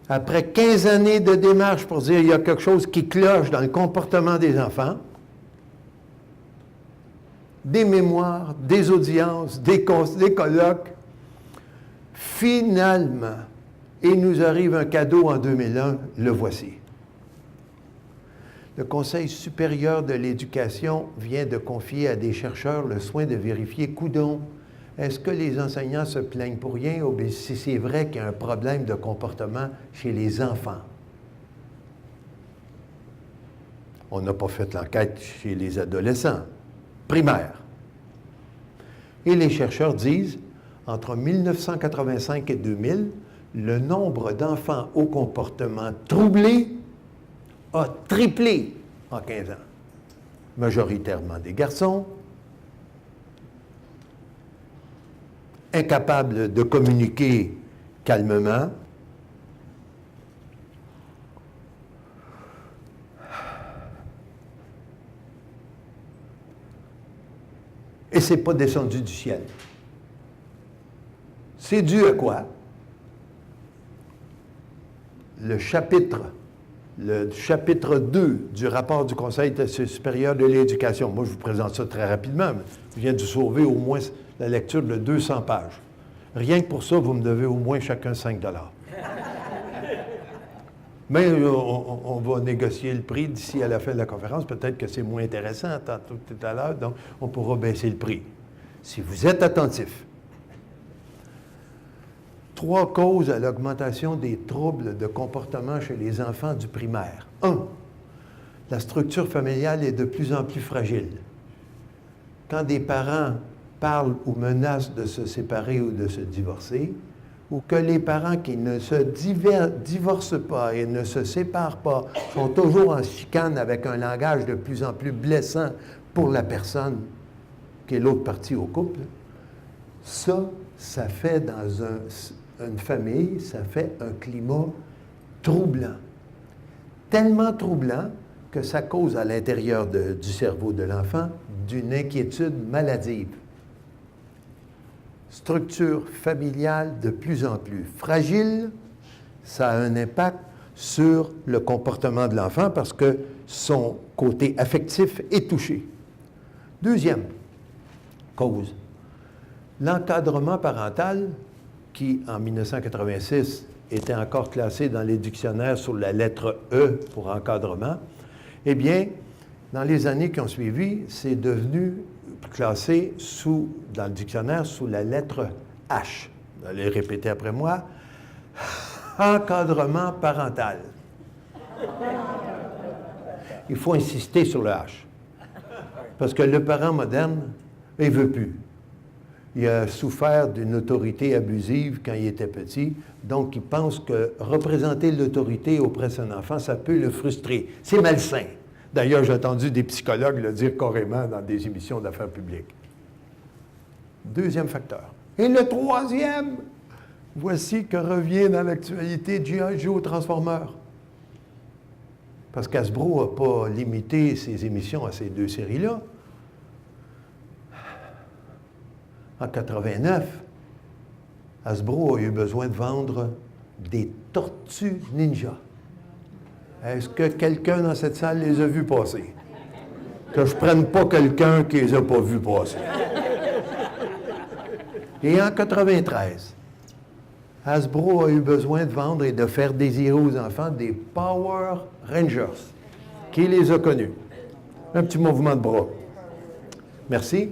après 15 années de démarche pour dire qu'il y a quelque chose qui cloche dans le comportement des enfants, des mémoires, des audiences, des colloques, finalement, il nous arrive un cadeau en 2001, le voici. Le Conseil supérieur de l'éducation vient de confier à des chercheurs le soin de vérifier, coudon, est-ce que les enseignants se plaignent pour rien ou bien si c'est vrai qu'il y a un problème de comportement chez les enfants? On n'a pas fait l'enquête chez les adolescents primaires. Et les chercheurs disent, entre 1985 et 2000, le nombre d'enfants au comportement troublé a triplé en 15 ans. Majoritairement des garçons, incapables de communiquer calmement, et ce n'est pas descendu du ciel. C'est dû à quoi? Le chapitre 2 du rapport du Conseil supérieur de l'éducation. Moi, je vous présente ça très rapidement, mais je viens de sauver au moins la lecture de 200 pages. Rien que pour ça, vous me devez au moins chacun 5 $. Mais on va négocier le prix d'ici à la fin de la conférence. Peut-être que c'est moins intéressant tout à l'heure, donc on pourra baisser le prix. Si vous êtes attentif. 3 causes à l'augmentation des troubles de comportement chez les enfants du primaire. 1. La structure familiale est de plus en plus fragile. Quand des parents parlent ou menacent de se séparer ou de se divorcer, ou que les parents qui ne se divorcent pas et ne se séparent pas sont toujours en chicane avec un langage de plus en plus blessant pour la personne qui est l'autre partie au couple, ça fait dans une famille, ça fait un climat troublant. Tellement troublant que ça cause à l'intérieur du cerveau de l'enfant d'une inquiétude maladive. Structure familiale de plus en plus fragile, ça a un impact sur le comportement de l'enfant parce que son côté affectif est touché. Deuxième cause, l'encadrement parental qui, en 1986, était encore classé dans les dictionnaires sous la lettre E pour encadrement, eh bien, dans les années qui ont suivi, c'est devenu classé dans le dictionnaire sous la lettre H. Vous allez répéter après moi. Encadrement parental. Il faut insister sur le H. Parce que le parent moderne, il ne veut plus. Il a souffert d'une autorité abusive quand il était petit, donc il pense que représenter l'autorité auprès de son enfant, ça peut le frustrer. C'est malsain. D'ailleurs, j'ai entendu des psychologues le dire carrément dans des émissions d'affaires publiques. Deuxième facteur. Et le troisième, voici que revient dans l'actualité G.I. Joe Transformer. Parce qu'Hasbro n'a pas limité ses émissions à ces 2 séries-là. En 89, Hasbro a eu besoin de vendre des tortues ninja. Est-ce que quelqu'un dans cette salle les a vus passer? Que je ne prenne pas quelqu'un qui ne les a pas vus passer. Et en 93, Hasbro a eu besoin de vendre et de faire désirer aux enfants des Power Rangers. Qui les a connus? Un petit mouvement de bras. Merci.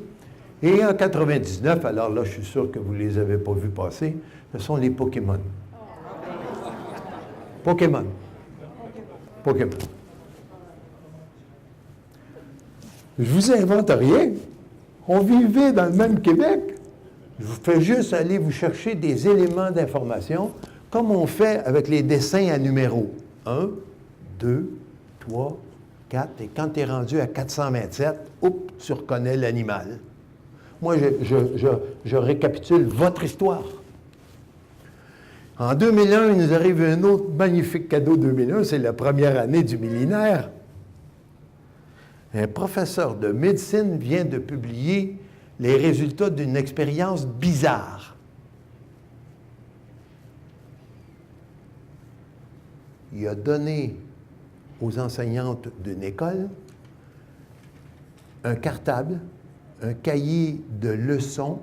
Et en 99, alors là, je suis sûr que vous ne les avez pas vus passer, ce sont les Pokémon. Pokémon. Pokémon. Je vous invente rien. On vivait dans le même Québec. Je vous fais juste aller vous chercher des éléments d'information, comme on fait avec les dessins à numéros. 1, 2, 3, 4, et quand tu es rendu à 427, oups, tu reconnais l'animal. Moi, je récapitule votre histoire. En 2001, il nous arrive un autre magnifique cadeau 2001, c'est la première année du millénaire. Un professeur de médecine vient de publier les résultats d'une expérience bizarre. il a donné aux enseignantes d'une école un cartable, un cahier de leçons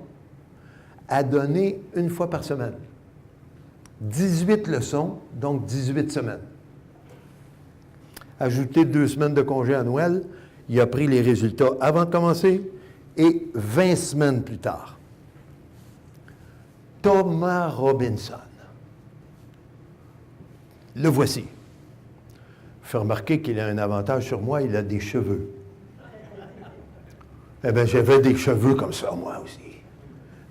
à donner une fois par semaine. 18 leçons, donc 18 semaines. Ajouté 2 semaines de congé à Noël, il a pris les résultats avant de commencer et 20 semaines plus tard. Thomas Robinson. Le voici. Je fais remarquer qu'il a un avantage sur moi, il a des cheveux. Eh bien, j'avais des cheveux comme ça, moi aussi.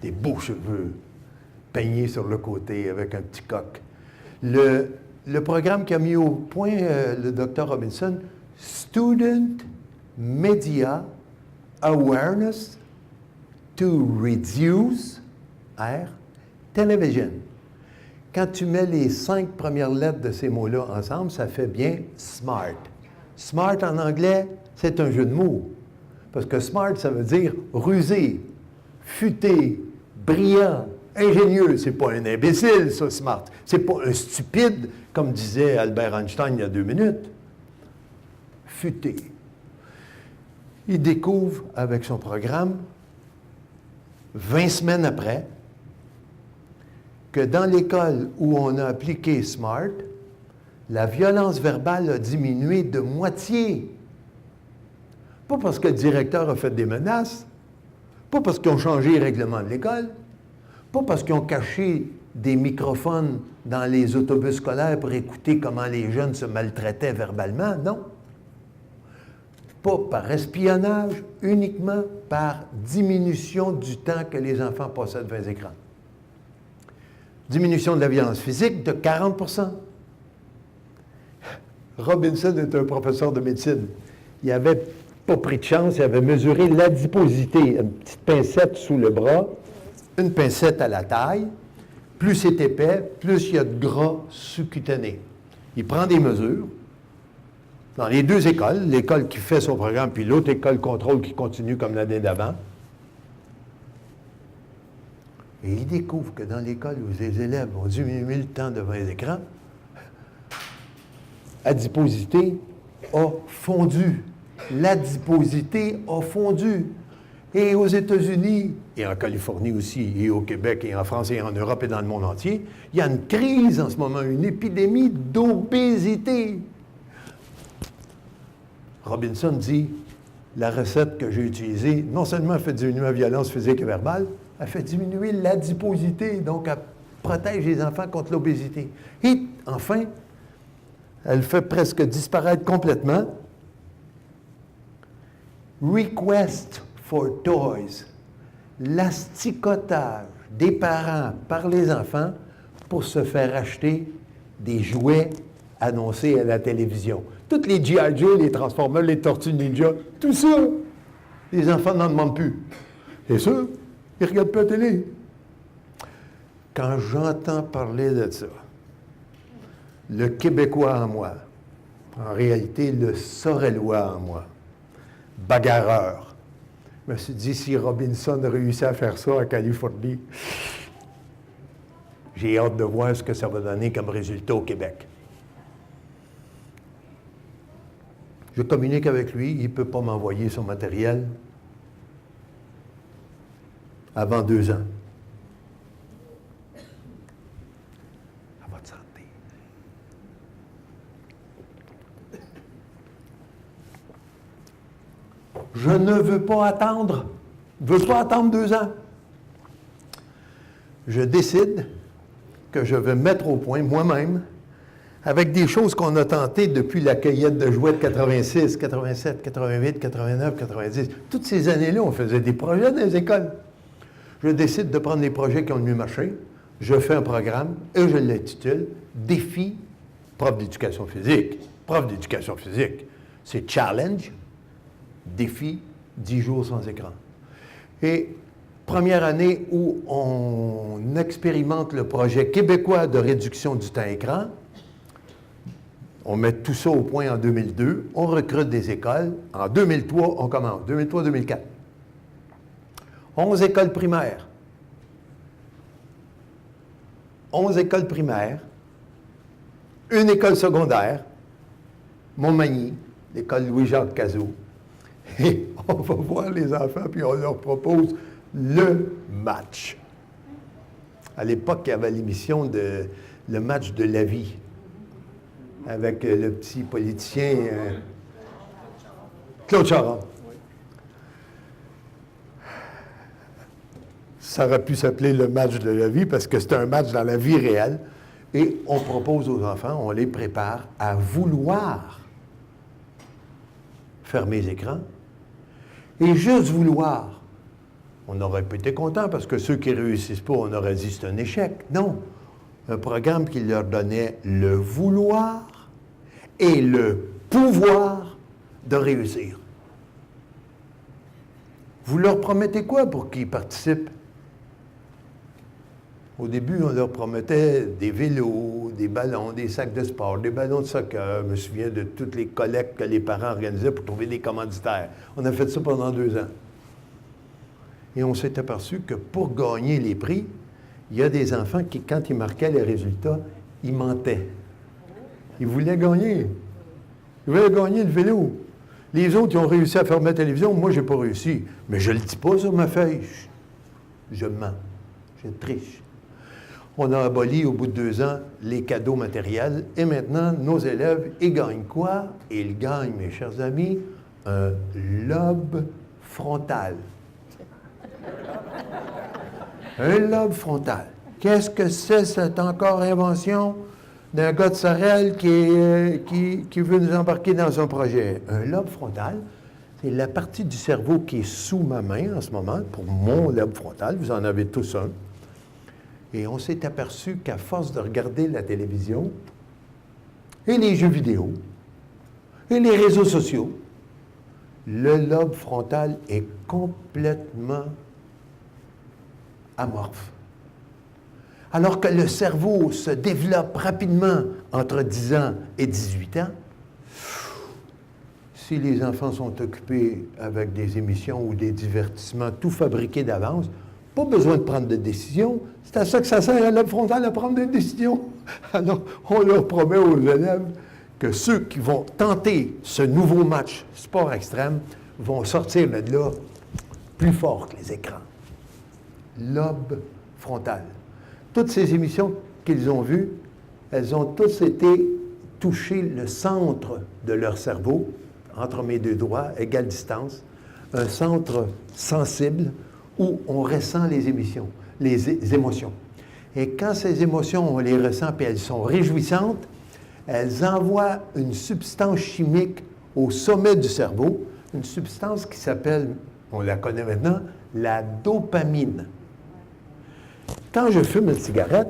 Des beaux cheveux, peignés sur le côté avec un petit coq. Le programme qu'a mis au point le Dr. Robinson, Student Media Awareness to Reduce Television. Quand tu mets les 5 premières lettres de ces mots-là ensemble, ça fait bien SMART. SMART en anglais, c'est un jeu de mots. Parce que SMART, ça veut dire rusé, futé, brillant, ingénieux. C'est pas un imbécile, ça, SMART. C'est pas un stupide, comme disait Albert Einstein il y a 2 minutes. Futé. Il découvre, avec son programme, 20 semaines après, que dans l'école où on a appliqué SMART, la violence verbale a diminué de moitié. Pas parce que le directeur a fait des menaces, pas parce qu'ils ont changé les règlements de l'école, pas parce qu'ils ont caché des microphones dans les autobus scolaires pour écouter comment les jeunes se maltraitaient verbalement, non. Pas par espionnage, uniquement par diminution du temps que les enfants passaient devant les écrans. Diminution de la violence physique de 40 %. Robinson est un professeur de médecine. Il n'avait pas pris de chance, il avait mesuré l'adiposité, une petite pincette sous le bras, une pincette à la taille. Plus c'est épais, plus il y a de gras sous-cutané. Il prend des mesures dans les 2 écoles, l'école qui fait son programme, puis l'autre école contrôle qui continue comme l'année d'avant. Et il découvre que dans l'école où les élèves ont diminué le temps devant les écrans, l'adiposité a fondu. L'adiposité a fondu. Et aux États-Unis, et en Californie aussi, et au Québec, et en France, et en Europe, et dans le monde entier, il y a une crise en ce moment, une épidémie d'obésité. Robinson dit, la recette que j'ai utilisée, non seulement elle fait diminuer la violence physique et verbale, elle fait diminuer l'adiposité, donc elle protège les enfants contre l'obésité. Et enfin, elle fait presque disparaître complètement Request for Toys, l'asticotage des parents par les enfants pour se faire acheter des jouets annoncés à la télévision. Toutes les G.I. Joe, les Transformers, les Tortues Ninja, tout ça, les enfants n'en demandent plus. Et ça, ils ne regardent pas la télé. Quand j'entends parler de ça, le Québécois en moi, en réalité, le Sorellois en moi, bagarreur, je me suis dit, si Robinson réussit à faire ça en Californie, j'ai hâte de voir ce que ça va donner comme résultat au Québec. Je communique avec lui, il ne peut pas m'envoyer son matériel avant 2 ans. À votre santé. Je ne veux pas attendre. Je ne veux pas attendre 2 ans. Je décide que je vais mettre au point moi-même avec des choses qu'on a tentées depuis la cueillette de jouets de 86, 87, 88, 89, 90. Toutes ces années-là, on faisait des projets dans les écoles. Je décide de prendre les projets qui ont le mieux marché, je fais un programme et je l'intitule « Défi prof d'éducation physique ». Prof d'éducation physique, c'est challenge, défi, 10 jours sans écran. Et première année où on expérimente le projet québécois de réduction du temps écran, on met tout ça au point en 2002, on recrute des écoles. En 2003, on commence, 2003-2004. 11 écoles primaires. 11 écoles primaires une école secondaire, Montmagny, l'école Louis-Jacques Cazot. Et on va voir les enfants, puis on leur propose le match. À l'époque, il y avait l'émission de Le match de la vie, avec le petit politicien Claude Charon. Ça aurait pu s'appeler le match de la vie parce que c'est un match dans la vie réelle. Et on propose aux enfants, on les prépare à vouloir fermer les écrans et juste vouloir. On aurait pas été content parce que ceux qui ne réussissent pas, on aurait dit c'est un échec. Non. Un programme qui leur donnait le vouloir et le pouvoir de réussir. Vous leur promettez quoi pour qu'ils participent? Au début, on leur promettait des vélos, des ballons, des sacs de sport, des ballons de soccer. Je me souviens de toutes les collectes que les parents organisaient pour trouver des commanditaires. On a fait ça pendant 2 ans. Et on s'est aperçu que pour gagner les prix, il y a des enfants qui, quand ils marquaient les résultats, ils mentaient. Ils voulaient gagner. Ils voulaient gagner le vélo. Les autres, ils ont réussi à faire ma télévision. Moi, je n'ai pas réussi. Mais je ne le dis pas sur ma feuille. Je mens. Je triche. On a aboli, au bout de 2 ans, les cadeaux matériels. Et maintenant, nos élèves, ils gagnent quoi? Ils gagnent, mes chers amis, un lobe frontal. Un lobe frontal. Qu'est-ce que c'est, cette encore invention d'un gars de Sorel qui veut nous embarquer dans un projet? Un lobe frontal, c'est la partie du cerveau qui est sous ma main en ce moment, pour mon lobe frontal. Vous en avez tous un. Et on s'est aperçu qu'à force de regarder la télévision et les jeux vidéo et les réseaux sociaux, le lobe frontal est complètement amorphe. Alors que le cerveau se développe rapidement entre 10 ans et 18 ans, si les enfants sont occupés avec des émissions ou des divertissements tout fabriqués d'avance, pas besoin de prendre de décision. C'est à ça que ça sert, le lobe frontal, à prendre des décisions. Alors, on leur promet aux élèves que ceux qui vont tenter ce nouveau match sport extrême vont sortir de là plus fort que les écrans. Lobe frontal. Toutes ces émissions qu'ils ont vues, elles ont tous été toucher le centre de leur cerveau, entre mes 2 doigts, égale distance, un centre sensible où on ressent les émotions, les émotions. Et quand ces émotions, on les ressent et elles sont réjouissantes, elles envoient une substance chimique au sommet du cerveau, une substance qui s'appelle, on la connaît maintenant, la dopamine. Quand je fume une cigarette,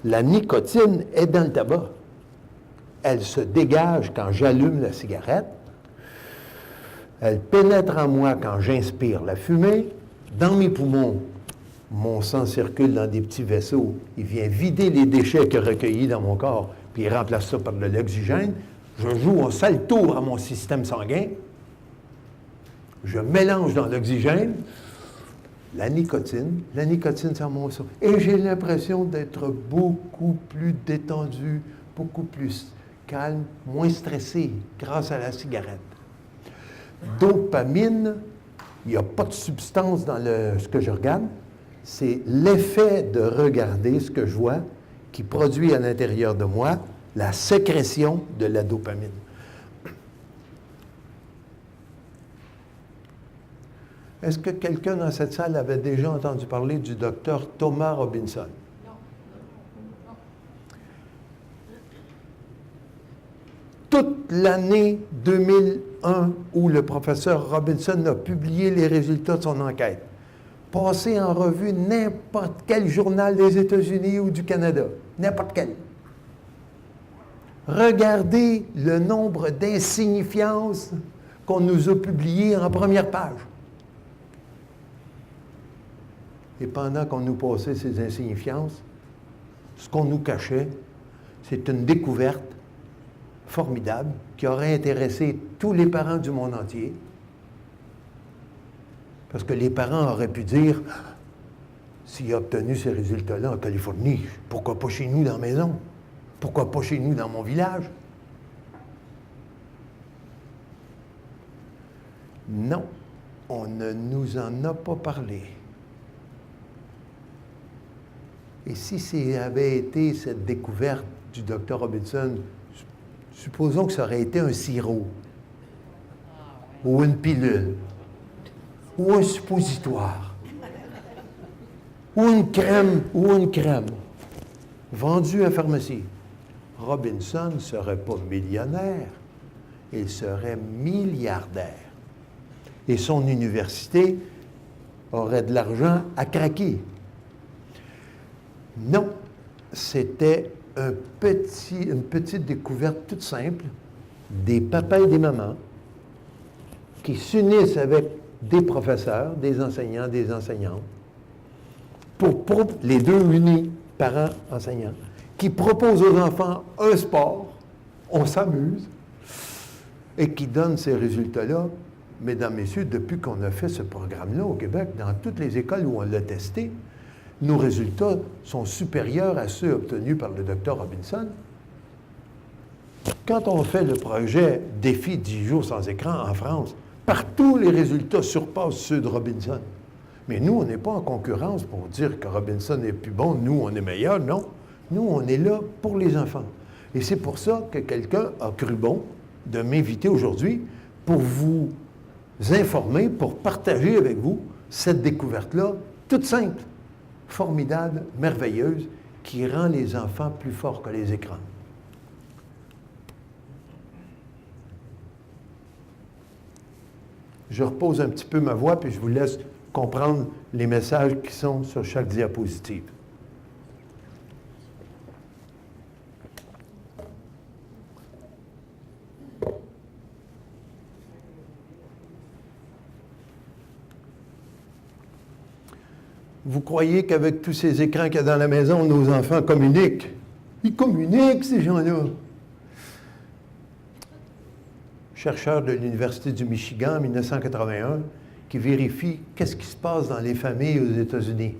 la nicotine est dans le tabac. Elle se dégage quand j'allume la cigarette. Elle pénètre en moi quand j'inspire la fumée. Dans mes poumons, mon sang circule dans des petits vaisseaux. Il vient vider les déchets qu'il a recueillis dans mon corps, puis il remplace ça par de l'oxygène. Je joue un sale tour à mon système sanguin. Je mélange dans l'oxygène la nicotine ça monte ça. Et j'ai l'impression d'être beaucoup plus détendu, beaucoup plus calme, moins stressé grâce à la cigarette. Dopamine, il n'y a pas de substance dans ce que je regarde. C'est l'effet de regarder ce que je vois qui produit à l'intérieur de moi la sécrétion de la dopamine. Est-ce que quelqu'un dans cette salle avait déjà entendu parler du docteur Thomas Robinson? Non. Toute l'année 2001 où le professeur Robinson a publié les résultats de son enquête, passé en revue n'importe quel journal des États-Unis ou du Canada, n'importe quel. Regardez le nombre d'insignifiances qu'on nous a publiées en première page. Et pendant qu'on nous passait ces insignifiances, ce qu'on nous cachait, c'est une découverte formidable qui aurait intéressé tous les parents du monde entier. Parce que les parents auraient pu dire, s'il a obtenu ces résultats-là en Californie, pourquoi pas chez nous dans la maison? Pourquoi pas chez nous, dans mon village? Non, on ne nous en a pas parlé. Et si ça avait été cette découverte du Dr Robinson, supposons que ça aurait été un sirop, ou une pilule, ou un suppositoire, ou une crème, vendue à la pharmacie. Robinson ne serait pas millionnaire, il serait milliardaire. Et son université aurait de l'argent à craquer. Non, c'était une petite découverte toute simple des papas et des mamans qui s'unissent avec des professeurs, des enseignants, des enseignantes, pour les deux unis, parents, enseignants, qui proposent aux enfants un sport, on s'amuse, et qui donnent ces résultats-là. Mesdames, Messieurs, depuis qu'on a fait ce programme-là au Québec, dans toutes les écoles où on l'a testé, nos résultats sont supérieurs à ceux obtenus par le Dr Robinson. Quand on fait le projet Défi 10 jours sans écran en France, partout les résultats surpassent ceux de Robinson. Mais nous, on n'est pas en concurrence pour dire que Robinson est plus bon, nous, on est meilleur. Non. Nous, on est là pour les enfants. Et c'est pour ça que quelqu'un a cru bon de m'inviter aujourd'hui pour vous informer, pour partager avec vous cette découverte-là, toute simple, formidable, merveilleuse, qui rend les enfants plus forts que les écrans. Je repose un petit peu ma voix, puis je vous laisse comprendre les messages qui sont sur chaque diapositive. Vous croyez qu'avec tous ces écrans qu'il y a dans la maison, nos enfants communiquent? Ils communiquent, ces gens-là. Chercheur de l'Université du Michigan en 1981 qui vérifie qu'est-ce qui se passe dans les familles aux États-Unis.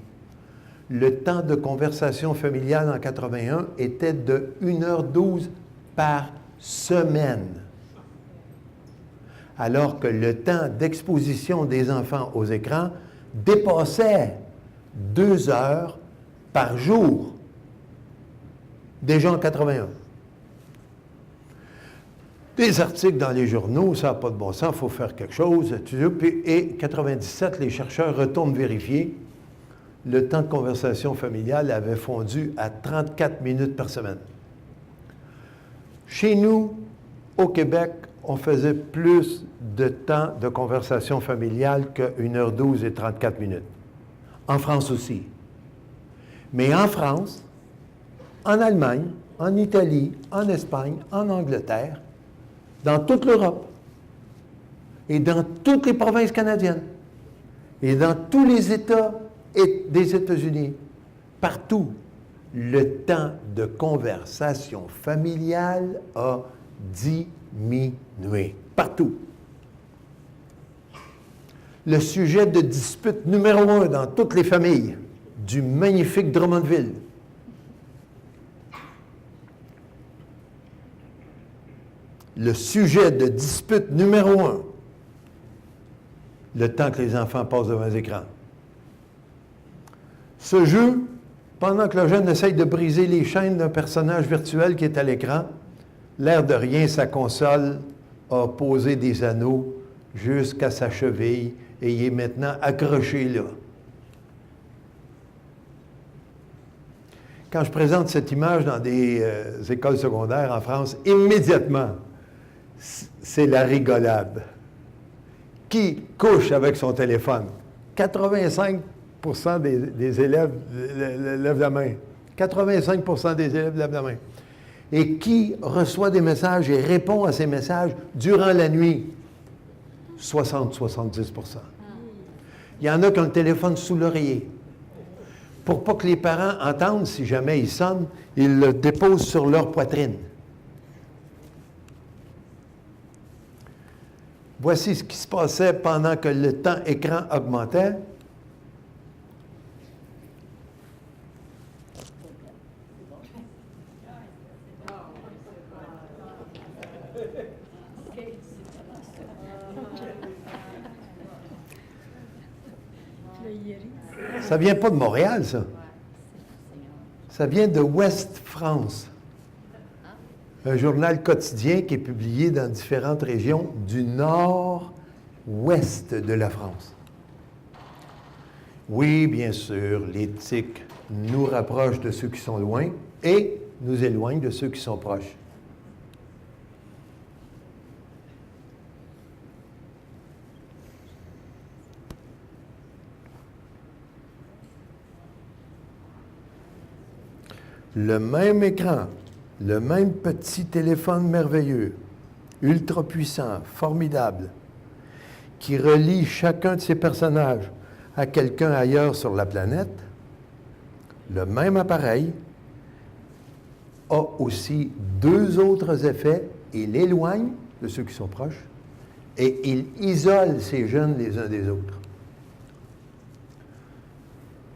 Le temps de conversation familiale en 81 était de 1h12 par semaine, alors que le temps d'exposition des enfants aux écrans dépassait 2 heures par jour, déjà en 81. Des articles dans les journaux, ça n'a pas de bon sens, il faut faire quelque chose. Et 97, les chercheurs retournent vérifier. Le temps de conversation familiale avait fondu à 34 minutes par semaine. Chez nous, au Québec, on faisait plus de temps de conversation familiale que 1h12 et 34 minutes. En France aussi. Mais en France, en Allemagne, en Italie, en Espagne, en Angleterre, dans toute l'Europe et dans toutes les provinces canadiennes et dans tous les États des États-Unis, partout, le temps de conversation familiale a diminué. Partout. Le sujet de dispute numéro 1 dans toutes les familles du magnifique Drummondville. Le sujet de dispute numéro 1, le temps que les enfants passent devant les écrans. Ce jeu, pendant que le jeune essaye de briser les chaînes d'un personnage virtuel qui est à l'écran, l'air de rien, sa console a posé des anneaux jusqu'à sa cheville et il est maintenant accroché là. Quand je présente cette image dans des écoles secondaires en France, immédiatement, c'est la rigolade. Qui couche avec son téléphone? 85% des élèves lèvent la main. 85% des élèves lèvent la main. Et qui reçoit des messages et répond à ces messages durant la nuit? 60-70%. Il y en a qui ont le téléphone sous l'oreiller. Pour pas que les parents entendent, si jamais ils sonnent, ils le déposent sur leur poitrine. Voici ce qui se passait pendant que le temps écran augmentait. Ça vient pas de Montréal, ça. Ça vient de Ouest France. Un journal quotidien qui est publié dans différentes régions du nord-ouest de la France. Oui, bien sûr, l'éthique nous rapproche de ceux qui sont loin et nous éloigne de ceux qui sont proches. Le même écran, le même petit téléphone merveilleux, ultra puissant, formidable, qui relie chacun de ces personnages à quelqu'un ailleurs sur la planète, le même appareil a aussi deux autres effets. Il éloigne de ceux qui sont proches et il isole ces jeunes les uns des autres.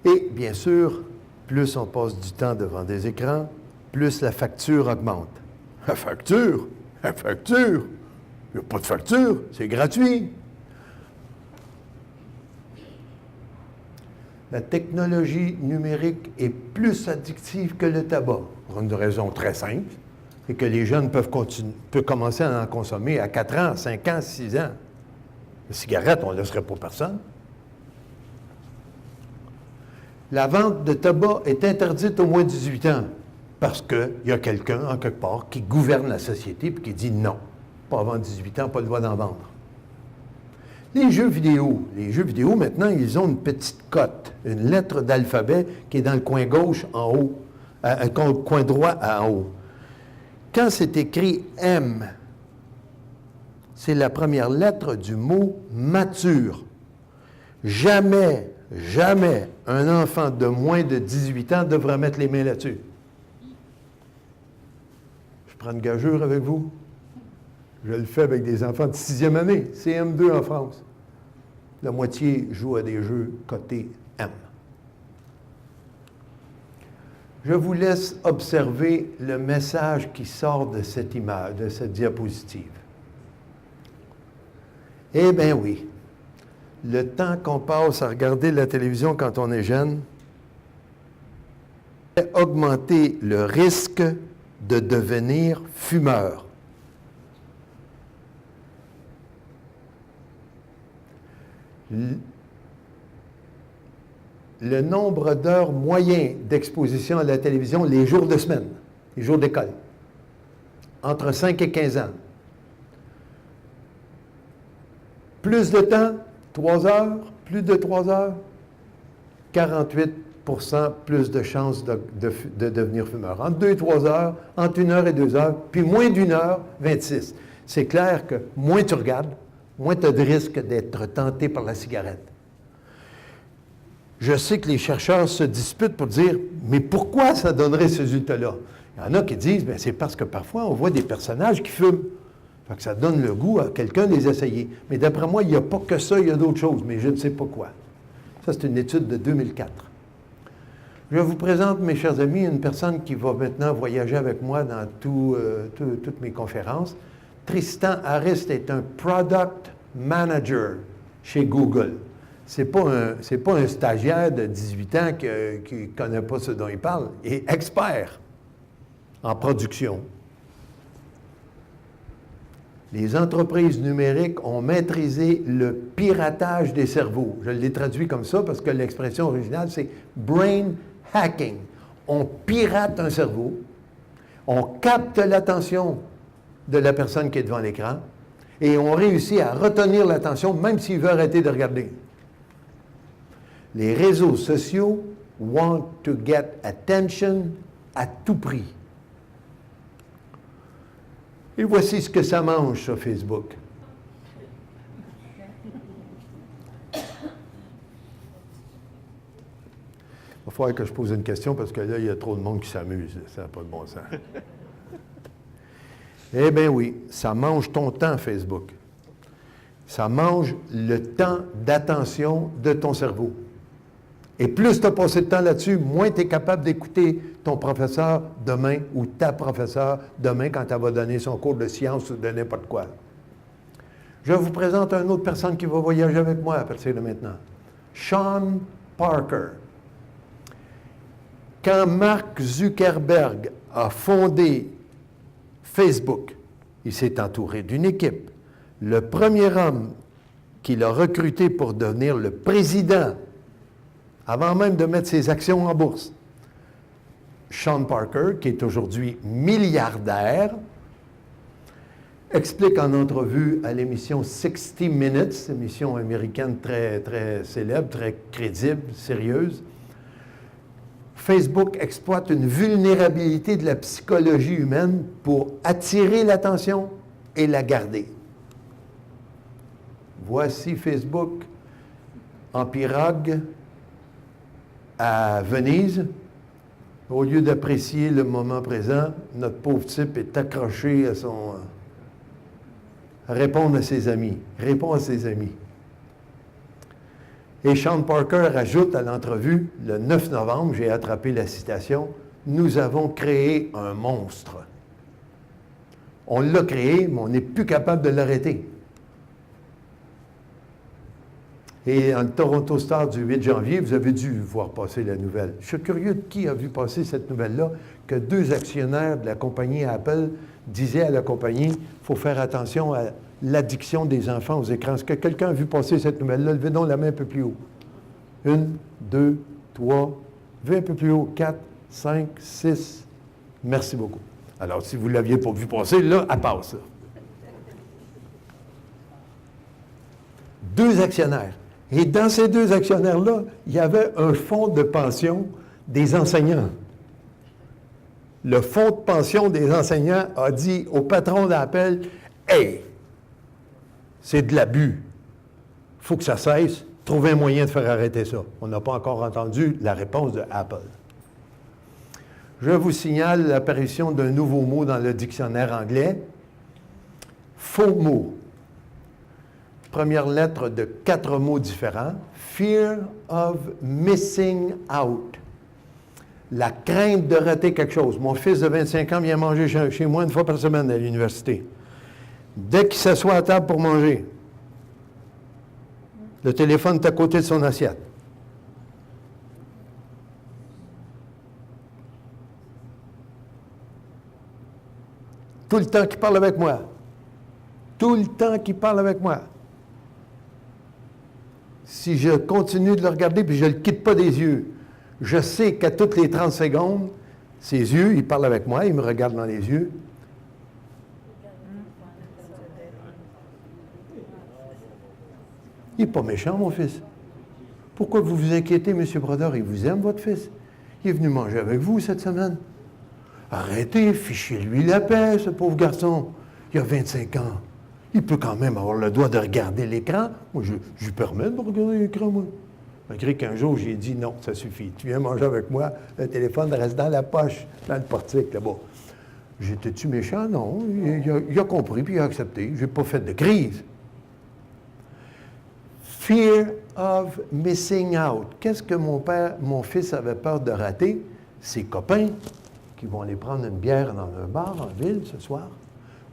Et bien sûr, plus on passe du temps devant des écrans, plus la facture augmente. La facture? La facture? Il n'y a pas de facture, c'est gratuit. La technologie numérique est plus addictive que le tabac, pour une raison très simple, c'est que les jeunes peuvent commencer à en consommer à 4 ans, 5 ans, 6 ans. La cigarette, on ne laisserait pas personne. La vente de tabac est interdite au moins de 18 ans parce qu'il y a quelqu'un, en quelque part, qui gouverne la société et qui dit non, pas avant 18 ans, pas le droit d'en vendre. Les jeux vidéo, maintenant, ils ont une petite cote, une lettre d'alphabet qui est dans le coin gauche en haut, coin droit en haut. Quand c'est écrit M, c'est la première lettre du mot mature. Jamais un enfant de moins de 18 ans devrait mettre les mains là-dessus. Je prends une gageure avec vous. Je le fais avec des enfants de 6e année, CM2 en France. La moitié joue à des jeux cotés M. Je vous laisse observer le message qui sort de cette image, de cette diapositive. Eh bien oui, le temps qu'on passe à regarder la télévision quand on est jeune fait augmenter le risque de devenir fumeur. Le nombre d'heures moyen d'exposition à la télévision les jours de semaine, les jours d'école, entre 5 et 15 ans. Plus de temps, 3 heures, plus de 3 heures, 48 plus de chances de devenir fumeur. Entre 2 et 3 heures, entre 1 heure et 2 heures, puis moins d'1 heure, 26. C'est clair que moins tu regardes, moins tu as de risque d'être tenté par la cigarette. Je sais que les chercheurs se disputent pour dire « Mais pourquoi ça donnerait ce résultat-là? » Il y en a qui disent « C'est parce que parfois, on voit des personnages qui fument. » Fait que ça donne le goût à quelqu'un de les essayer. Mais d'après moi, il n'y a pas que ça, il y a d'autres choses, mais je ne sais pas quoi. Ça, c'est une étude de 2004. Je vous présente, mes chers amis, une personne qui va maintenant voyager avec moi dans toutes mes conférences. Tristan Arist est un Product Manager chez Google. C'est pas un stagiaire de 18 ans qui ne connaît pas ce dont il parle. Il est expert en production. Les entreprises numériques ont maîtrisé le piratage des cerveaux. Je l'ai traduit comme ça parce que l'expression originale, c'est « brain hacking ». On pirate un cerveau, on capte l'attention de la personne qui est devant l'écran et on réussit à retenir l'attention même s'il veut arrêter de regarder. Les réseaux sociaux want to get attention à tout prix. Et voici ce que ça mange sur Facebook. Il va falloir que je pose une question parce que là, il y a trop de monde qui s'amuse. Ça n'a pas de bon sens. Eh bien oui, ça mange ton temps, Facebook. Ça mange le temps d'attention de ton cerveau. Et plus tu as passé de temps là-dessus, moins tu es capable d'écouter ton professeur demain ou ta professeure demain quand elle va donner son cours de sciences ou de n'importe quoi. Je vous présente une autre personne qui va voyager avec moi à partir de maintenant. Sean Parker. Quand Mark Zuckerberg a fondé Facebook, il s'est entouré d'une équipe. Le premier homme qu'il a recruté pour devenir le président, avant même de mettre ses actions en bourse, Sean Parker, qui est aujourd'hui milliardaire, explique en entrevue à l'émission 60 Minutes, émission américaine très, très célèbre, très crédible, sérieuse, Facebook exploite une vulnérabilité de la psychologie humaine pour attirer l'attention et la garder. Voici Facebook en pirogue à Venise. Au lieu d'apprécier le moment présent, notre pauvre type est accroché à son... à répondre à ses amis. Répond à ses amis. Et Sean Parker ajoute à l'entrevue, le 9 novembre, j'ai attrapé la citation, « Nous avons créé un monstre. » On l'a créé, mais on n'est plus capable de l'arrêter. Et dans le Toronto Star du 8 janvier, vous avez dû voir passer la nouvelle. Je suis curieux de qui a vu passer cette nouvelle-là, que 2 actionnaires de la compagnie Apple disaient à la compagnie, il faut faire attention à l'addiction des enfants aux écrans. Est-ce que quelqu'un a vu passer cette nouvelle-là? Levez donc la main un peu plus haut. 1, 2, 3, levez un peu plus haut. 4, 5, 6. Merci beaucoup. Alors, si vous ne l'aviez pas vu passer, là, elle passe. Là. 2 actionnaires. Et dans ces 2 actionnaires-là, il y avait un fonds de pension des enseignants. Le fonds de pension des enseignants a dit au patron d'Apple, « Hey, c'est de l'abus. Il faut que ça cesse. Trouvez un moyen de faire arrêter ça. » On n'a pas encore entendu la réponse de Apple. Je vous signale l'apparition d'un nouveau mot dans le dictionnaire anglais. Faux mot. Première lettre de 4 mots différents. Fear of missing out. La crainte de rater quelque chose. Mon fils de 25 ans vient manger chez moi 1 fois par semaine à l'université. Dès qu'il s'assoit à table pour manger, le téléphone est à côté de son assiette. Tout le temps qu'il parle avec moi. Tout le temps qu'il parle avec moi. Si je continue de le regarder puis je ne le quitte pas des yeux, je sais qu'à toutes les 30 secondes, ses yeux, il parle avec moi, il me regarde dans les yeux. Il n'est pas méchant, mon fils. Pourquoi vous vous inquiétez, M. Brodeur? Il vous aime, votre fils. Il est venu manger avec vous cette semaine. Arrêtez, fichez-lui la paix, ce pauvre garçon. Il a 25 ans. Il peut quand même avoir le droit de regarder l'écran. Moi, je lui permets de regarder l'écran, moi. Malgré qu'un jour, j'ai dit non, ça suffit. Tu viens manger avec moi, le téléphone reste dans la poche, dans le portique, là-bas. J'étais-tu méchant? Non. Il a compris, puis il a accepté. Je n'ai pas fait de crise. Fear of missing out. Qu'est-ce que mon fils avait peur de rater? Ses copains qui vont aller prendre une bière dans un bar en ville ce soir,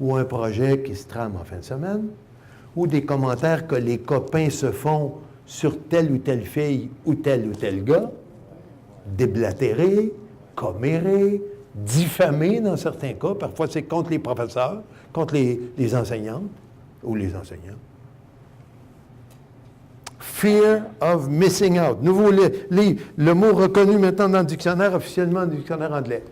ou un projet qui se trame en fin de semaine, ou des commentaires que les copains se font sur telle ou telle fille ou tel gars, déblatérer, commérer, diffamer dans certains cas. Parfois, c'est contre les professeurs, contre les enseignantes ou les enseignants. Fear of missing out. Nouveau livre. Le mot reconnu maintenant dans le dictionnaire, officiellement dans le dictionnaire anglais.